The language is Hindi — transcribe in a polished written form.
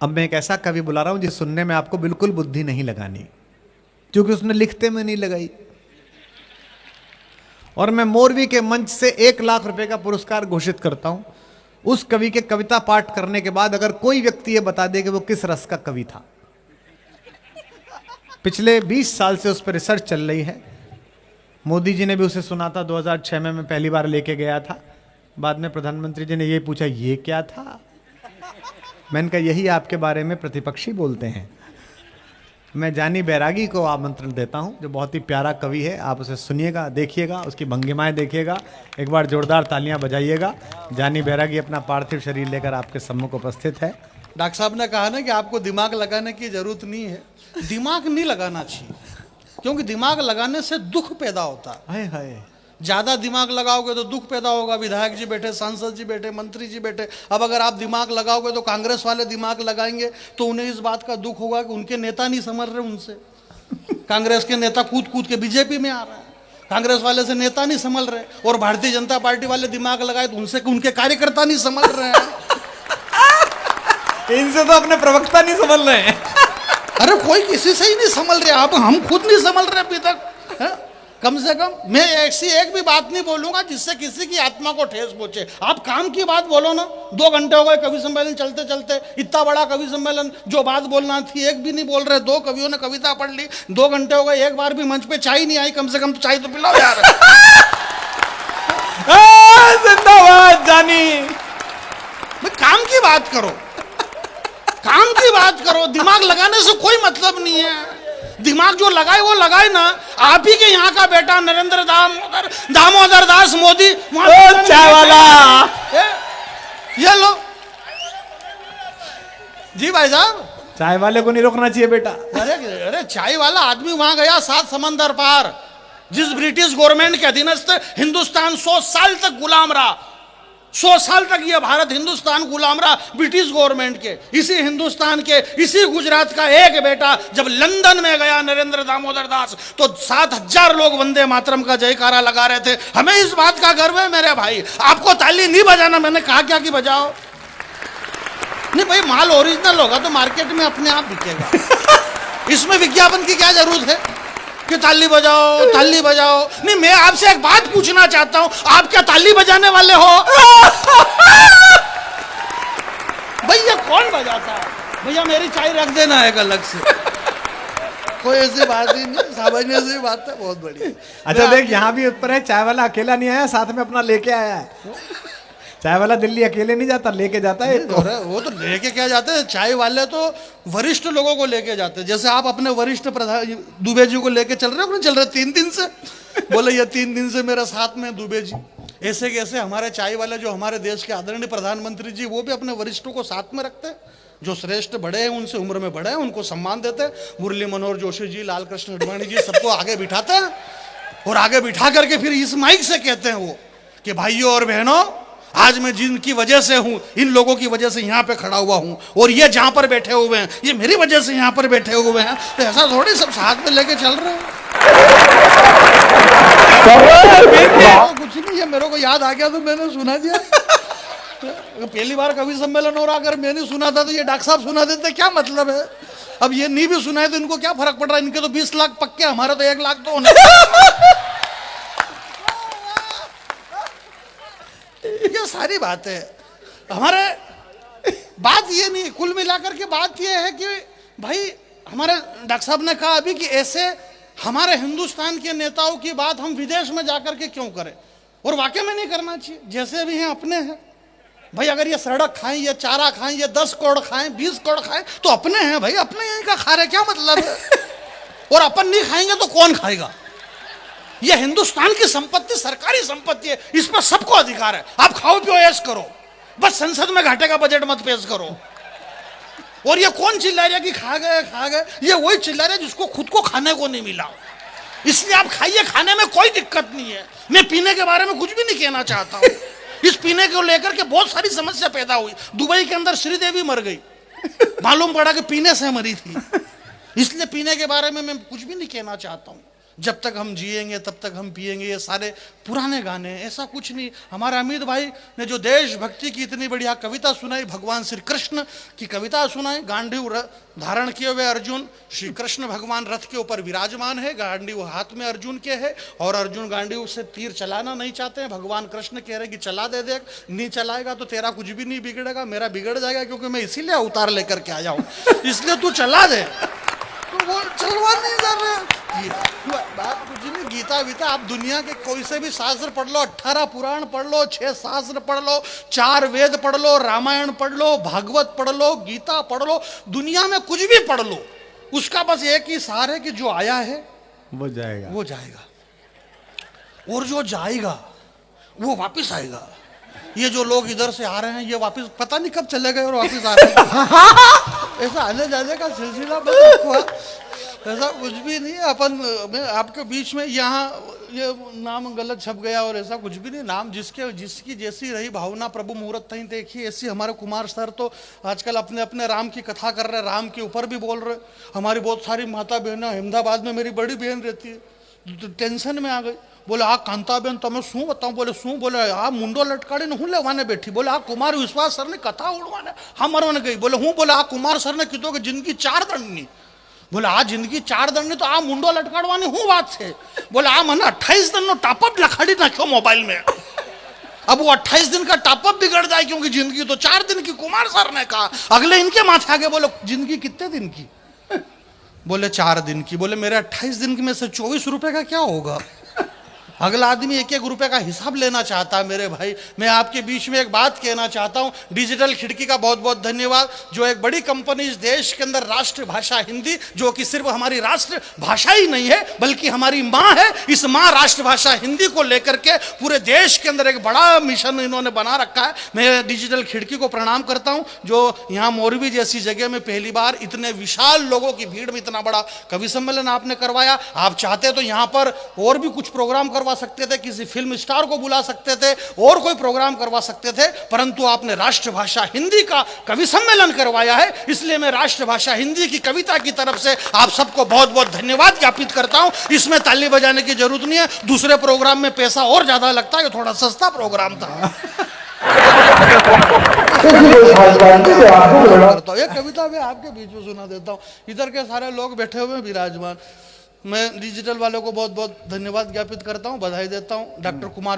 अब मैं एक ऐसा कवि बुला रहा हूं जिस सुनने में आपको बिल्कुल बुद्धि नहीं लगानी, क्योंकि उसने लिखते में नहीं लगाई। और मैं मोरवी के मंच से 1 लाख रुपए का पुरस्कार घोषित करता हूं उस कवि के कविता पाठ करने के बाद अगर कोई व्यक्ति ये बता दे कि वो किस रस का कवि था। पिछले 20 साल से उस पर रिसर्च चल रही है। मोदी जी ने भी उसे सुना था, 2006 में मैं पहली बार लेके गया था। बाद में प्रधानमंत्री जी ने ये पूछा ये क्या था। मैंने कहा यही आपके बारे में प्रतिपक्षी बोलते हैं। मैं जानी बैरागी को आमंत्रण देता हूं, जो बहुत ही प्यारा कवि है। आप उसे सुनिएगा, देखिएगा, उसकी भंगिमाएं देखिएगा, एक बार जोरदार तालियां बजाइएगा। जानी बैरागी अपना पार्थिव शरीर लेकर आपके सम्मुख उपस्थित है। डॉक्टर साहब ने कहा ना कि आपको दिमाग लगाने की जरूरत नहीं है। दिमाग नहीं लगाना चाहिए, क्योंकि दिमाग लगाने से दुख पैदा होता है। हाय हाय, ज्यादा दिमाग लगाओगे तो दुख पैदा होगा। विधायक जी बैठे, सांसद जी बैठे, मंत्री जी बैठे। अब अगर आप दिमाग लगाओगे तो कांग्रेस वाले दिमाग लगाएंगे तो उन्हें इस बात का दुख होगा कि उनके नेता नहीं समझ रहे उनसे। कांग्रेस के नेता कूद कूद के बीजेपी में आ रहा है, कांग्रेस वाले से नेता नहीं समझ रहे। और भारतीय जनता पार्टी वाले दिमाग लगाए तो उनसे उनके कार्यकर्ता नहीं समझ रहे हैं। इनसे तो अपने प्रवक्ता नहीं समझ रहे हैं। अरे कोई किसी से ही नहीं समझ रहे। आप हम खुद नहीं समझ रहे अभी तक है? कम से कम मैं ऐसी एक भी बात नहीं बोलूंगा जिससे किसी की आत्मा को ठेस पहुंचे। आप काम की बात बोलो ना। 2 घंटे हो गए कवि सम्मेलन चलते चलते, इतना बड़ा कवि सम्मेलन, जो बात बोलना थी एक भी नहीं बोल रहे। 2 कवियों ने कविता पढ़ ली, 2 घंटे हो गए, एक बार भी मंच पे चाय नहीं आई। कम से कम तो चाय तो पिलाओ यार। जिंदाबाद जानी। काम की बात करो, काम की बात करो। दिमाग लगाने से कोई मतलब नहीं है। दिमाग जो लगाए वो लगाए ना। आप ही के यहाँ का बेटा नरेंद्र दामोदर दास मोदी चाय वाला, ये लो जी भाई साहब। चाय वाले को नहीं रोकना चाहिए बेटा। अरे चाय वाला आदमी वहां गया 7 समंदर पार। जिस ब्रिटिश गवर्नमेंट के अधीनस्थ हिंदुस्तान 100 साल तक गुलाम रहा, 100 साल तक ये भारत हिंदुस्तान गुलाम रहा ब्रिटिश गवर्नमेंट के। इसी हिंदुस्तान के, इसी गुजरात का एक बेटा जब लंदन में गया नरेंद्र दामोदर दास, तो 7000 लोग वंदे मातरम का जयकारा लगा रहे थे। हमें इस बात का गर्व है मेरे भाई। आपको ताली नहीं बजाना, मैंने कहा क्या कि बजाओ। नहीं भाई, माल ओरिजिनल होगा तो मार्केट में अपने आप बिकेगा। इसमें विज्ञापन की क्या जरूरत है कि ताली बजाओ ताली बजाओ। नहीं, मैं आपसे एक बात पूछना चाहता हूं, आप क्या ताली बजाने वाले हो? भैया कौन बजाता है? भैया मेरी चाय रख देना एक अलग से। कोई ऐसी बात ही नहीं, सामान्य सी बात है। बहुत बढ़िया। अच्छा देख, यहाँ भी ऊपर है, चाय वाला अकेला नहीं आया, साथ में अपना लेके आया है। चाय वाला दिल्ली अकेले नहीं जाता, लेके जाता है। वो तो लेके क्या जाते हैं, चाय वाले तो वरिष्ठ लोगों को लेके जाते हैं। जैसे आप अपने वरिष्ठ प्रधान दुबे जी को लेके चल रहे हो, चल रहे 3 दिन से। बोले ये 3 दिन से मेरे साथ में दुबे जी। ऐसे कैसे हमारे चाय वाले, जो हमारे देश के आदरणीय प्रधानमंत्री जी, वो भी अपने वरिष्ठों को साथ में रखते हैं। जो श्रेष्ठ बड़े हैं, उनसे उम्र में बड़े हैं, उनको सम्मान देते हैं। मुरली मनोहर जोशी जी, लाल कृष्ण अडवाणी जी, सबको आगे बिठाते हैं। और आगे बिठा करके फिर इस माइक से कहते हैं वो कि भाइयों और बहनों, आज मैं जिनकी वजह से हूं, इन लोगों की वजह से यहाँ पे खड़ा हुआ हूं, और ये जहां पर बैठे हुए हैं, ये मेरी वजह से यहाँ पर बैठे हुए हैं। तो ऐसा थोड़ी सब साथ में लेके चल रहे हैं। कुछ नहीं है, मेरे को याद आ गया तो मैंने सुना दिया। पहली बार कवि सम्मेलन हो रहा, अगर मैंने सुना था तो ये डॉक्टर साहब सुना देते, क्या मतलब है? अब ये नहीं भी सुना है तो इनको क्या फर्क पड़ रहा है? इनके तो 20 लाख पक्के, हमारे तो 1 लाख तो होने। ये सारी बात है हमारे। बात ये नहीं, कुल मिलाकर के बात ये है कि भाई, हमारे डॉक्टर साहब ने कहा अभी कि ऐसे हमारे हिंदुस्तान के नेताओं की बात हम विदेश में जाकर के क्यों करें? और वाकई में नहीं करना चाहिए। जैसे भी हैं अपने हैं भाई। अगर ये सड़क खाएं, ये चारा खाएं, ये 10 करोड़ खाएं, 20 करोड़ खाएं, तो अपने हैं भाई, अपने यहीं का खा रहे, क्या मतलब है? और अपन नहीं खाएंगे तो कौन खाएगा? ये हिंदुस्तान की संपत्ति सरकारी संपत्ति है, इस पर सबको अधिकार है। आप खाओ पियो ऐश करो, बस संसद में घाटे का बजट मत पेश करो। और ये कौन चिल्ला रहा कि खा गए खा गए? ये वही चिल्ला रहा जिसको खुद को खाने को नहीं मिला। इसलिए आप खाइए, खाने में कोई दिक्कत नहीं है। मैं पीने के बारे में कुछ भी नहीं कहना चाहता हूँ। इस पीने को लेकर के बहुत सारी समस्या पैदा हुई। दुबई के अंदर श्रीदेवी मर गई, मालूम पड़ा कि पीने से मरी थी। इसलिए पीने के बारे में मैं कुछ भी नहीं कहना चाहता हूँ। जब तक हम जिएंगे तब तक हम पिएंगे, ये सारे पुराने गाने हैं, ऐसा कुछ नहीं। हमारे अमित भाई ने जो देशभक्ति की इतनी बढ़िया कविता सुनाई, भगवान श्री कृष्ण की कविता सुनाई, गांडीव धारण किए हुए अर्जुन, श्री कृष्ण भगवान रथ के ऊपर विराजमान है, गांडीव हाथ में अर्जुन के है, और अर्जुन गांडीव से तीर चलाना नहीं चाहते हैं। भगवान कृष्ण कह रहे कि चला दे, देख नहीं चलाएगा तो तेरा कुछ भी नहीं बिगड़ेगा, मेरा बिगड़ जाएगा, क्योंकि मैं इसीलिए अवतार लेकर के आया हूँ, इसलिए तू चला दे। तो वो चलवा नहीं कर रहे। बात कुछ नहीं, गीता वीता आप दुनिया के कोई से भी शास्त्र पढ़ लो, 18 पुराण पढ़ लो, 6 शास्त्र पढ़ लो, 4 वेद पढ़ लो, रामायण पढ़ लो, भागवत पढ़ लो, गीता पढ़ लो, दुनिया में कुछ भी पढ़ लो, उसका बस एक ही सार है कि जो आया है वो जाएगा, वो जाएगा, और जो जाएगा वो वापिस आएगा। ये जो लोग इधर से आ रहे हैं ये वापस पता नहीं कब चले गए और वापस आ रहे हैं। ऐसा आने जाने का सिलसिला बस हुआ, ऐसा कुछ भी नहीं। अपन मैं आपके बीच में यहाँ ये नाम गलत छप गया और ऐसा कुछ भी नहीं। नाम जिसकी जैसी रही भावना प्रभु मुहूर्त नहीं देखी, ऐसी हमारे कुमार सर तो आजकल अपने अपने राम की कथा कर रहे, राम के ऊपर भी बोल रहे। हमारी बहुत सारी माता बहनें, अहमदाबाद में मेरी बड़ी बहन रहती है, टेंशन में आ गई, बोले आ कांताबेन तमें शू बताऊं, बोले शू, बोले आ मुंडो लटकाड़ी ने हूँ लेवाने बैठी, बोले आ कुमार विश्वास सर ने कथा उड़वाने हम मरवाने गई, बोले हूँ, बोले आ कुमार सर ने कीधो कि जिंदगी 4 दंडनी, बोले आ जिंदगी 4 दंडनी तो आ मुंडो लटकाड़वानी हूँ बात है, बोले आ मैंने 28 दिन नो टॉपअप लखाड़ी नाख्यो मोबाइल में, अब वो 28 दिन का टॉपअप बिगड़ जाए क्योंकि जिंदगी तो 4 दिन की। कुमार सर ने कहा, अगले इनके माथे आगे बोलो जिंदगी कितने दिन की, बोले 4 दिन की, बोले मेरे 28 दिन की में से 24 रुपए का क्या होगा। अगला आदमी 1-1 रुपए का हिसाब लेना चाहता है। मेरे भाई मैं आपके बीच में एक बात कहना चाहता हूं, डिजिटल खिड़की का बहुत बहुत धन्यवाद, जो एक बड़ी कंपनी इस देश के अंदर राष्ट्रभाषा हिंदी, जो कि सिर्फ हमारी राष्ट्र भाषा ही नहीं है बल्कि हमारी माँ है, इस माँ राष्ट्रभाषा हिंदी को लेकर के पूरे देश के अंदर एक बड़ा मिशन इन्होंने बना रखा है। मैं डिजिटल खिड़की को प्रणाम करता हूं, जो यहाँ मोरबी जैसी जगह में पहली बार इतने विशाल लोगों की भीड़ में इतना बड़ा कवि सम्मेलन आपने करवाया। आप चाहते तो यहाँ पर और भी कुछ प्रोग्राम करवा सकते थे, किसी फिल्म स्टार को बुला सकते थे और कोई प्रोग्राम करवा सकते थे, परंतु आपने राष्ट्रभाषा हिंदी का कवि सम्मेलन करवाया है, इसलिए मैं राष्ट्रभाषा हिंदी की कविता की तरफ से आप सबको बहुत बहुत धन्यवाद ज्ञापित करता हूं। इसमें ताली बजाने की जरूरत नहीं है, दूसरे प्रोग्राम में पैसा और ज्यादा लगता है, ये थोड़ा सस्ता प्रोग्राम था। ये कविता मैं आपके बीच में सुना देता हूँ, इधर के सारे लोग बैठे हुए विराजमान। मैं डिजिटल वालों को बहुत बहुत धन्यवाद ज्ञापित करता हूँ, बधाई देता हूँ। डॉक्टर कुमार